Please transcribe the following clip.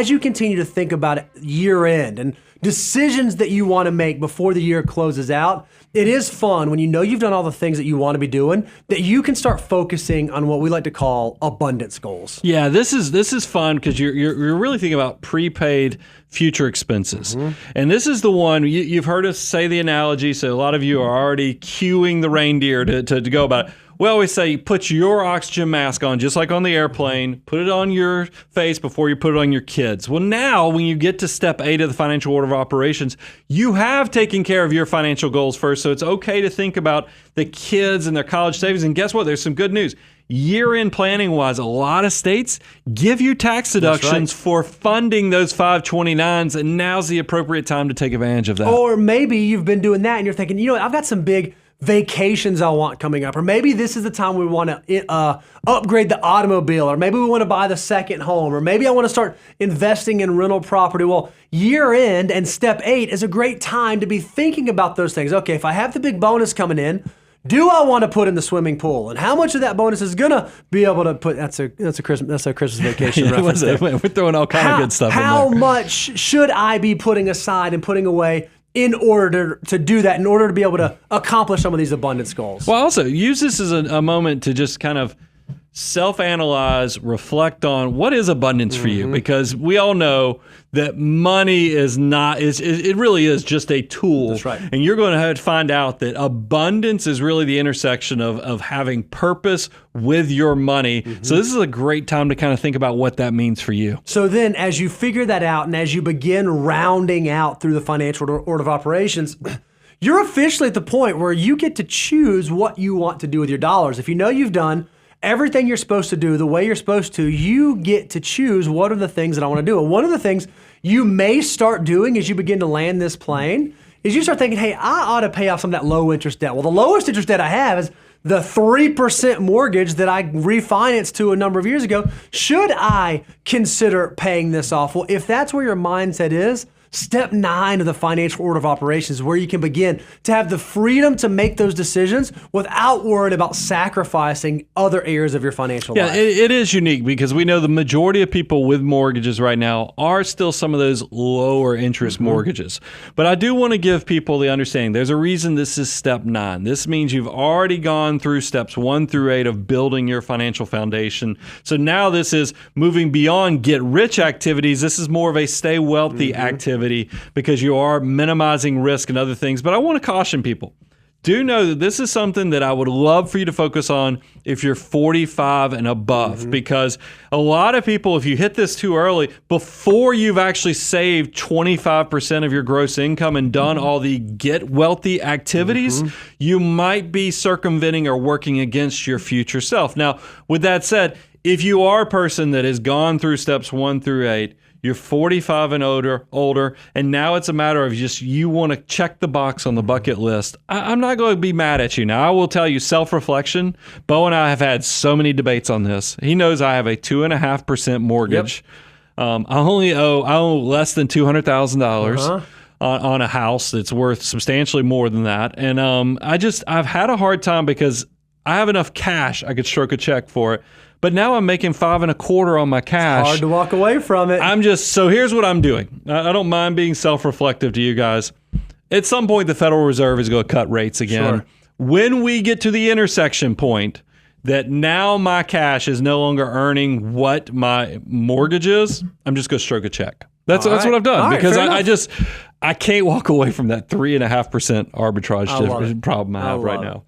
as you continue to think about it year end and decisions that you want to make before the year closes out, it is fun when you know you've done all the things that you want to be doing, that you can start focusing on what we like to call abundance goals. Yeah, this is fun because you're really thinking about prepaid future expenses. And this is the one, you've heard us say the analogy, so a lot of you are already cueing the reindeer to go about it. We always say, put your oxygen mask on, just like on the airplane. Put it on your face before you put it on your kids. Well, now, when you get to step 8 of the financial order of operations, you have taken care of your financial goals first. So it's okay to think about the kids and their college savings. And guess what? There's some good news. Year-end planning-wise, a lot of states give you tax deductions for funding those 529s, and now's the appropriate time to take advantage of that. Or maybe you've been doing that and you're thinking, you know what, I've got some big vacations I want coming up, or maybe this is the time we want to upgrade the automobile, or maybe we want to buy the second home, or maybe I want to start investing in rental property. Well, year end and step 8 is a great time to be thinking about those things. Okay, if I have the big bonus coming in, do I want to put in the swimming pool? And how much of that bonus is gonna be able to put? That's a Christmas vacation reference. We're throwing all kind of good stuff in there. How much should I be putting aside and putting away in order to do that, in order to be able to accomplish some of these abundance goals? Well, also use this as a moment to just kind of self-analyze, reflect on what is abundance for you, because we all know that money is not, it really is just a tool. That's right. And you're going to have to find out that abundance is really the intersection of having purpose with your money. So this is a great time to kind of think about what that means for you. So then as you figure that out and as you begin rounding out through the financial order of operations, you're officially at the point where you get to choose what you want to do with your dollars. If you know you've done everything you're supposed to do the way you're supposed to, you get to choose what are the things that I want to do. And one of the things you may start doing as you begin to land this plane is you start thinking, hey, I ought to pay off some of that low interest debt. Well, the lowest interest debt I have is the 3% mortgage that I refinanced to a number of years ago. Should I consider paying this off? Well, if that's where your mindset is, step 9 of the financial order of operations is where you can begin to have the freedom to make those decisions without worrying about sacrificing other areas of your financial life. Yeah, it is unique because we know the majority of people with mortgages right now are still some of those lower interest mortgages. But I do want to give people the understanding there's a reason this is step 9. This means you've already gone through steps 1 through 8 of building your financial foundation. So now this is moving beyond get rich activities. This is more of a stay wealthy activity, because you are minimizing risk and other things. But I want to caution people. Do know that this is something that I would love for you to focus on if you're 45 and above, because a lot of people, if you hit this too early, before you've actually saved 25% of your gross income and done all the get wealthy activities, you might be circumventing or working against your future self. Now, with that said, if you are a person that has gone through steps 1 through 8, you're 45 and older, and now it's a matter of just you want to check the box on the bucket list. I'm not going to be mad at you. Now, I will tell you, self-reflection, Bo and I have had so many debates on this. He knows I have a 2.5% mortgage. I owe less than $200,000 on a house that's worth substantially more than that. And I've had a hard time because I have enough cash I could stroke a check for it. But now I'm making 5.25 on my cash. It's hard to walk away from it. So here's what I'm doing. I don't mind being self-reflective to you guys. At some point, the Federal Reserve is going to cut rates again. Sure. When we get to the intersection point that now my cash is no longer earning what my mortgage is, I'm just going to stroke a check. That's what I've done, because I can't walk away from that 3.5% arbitrage problem I have right now.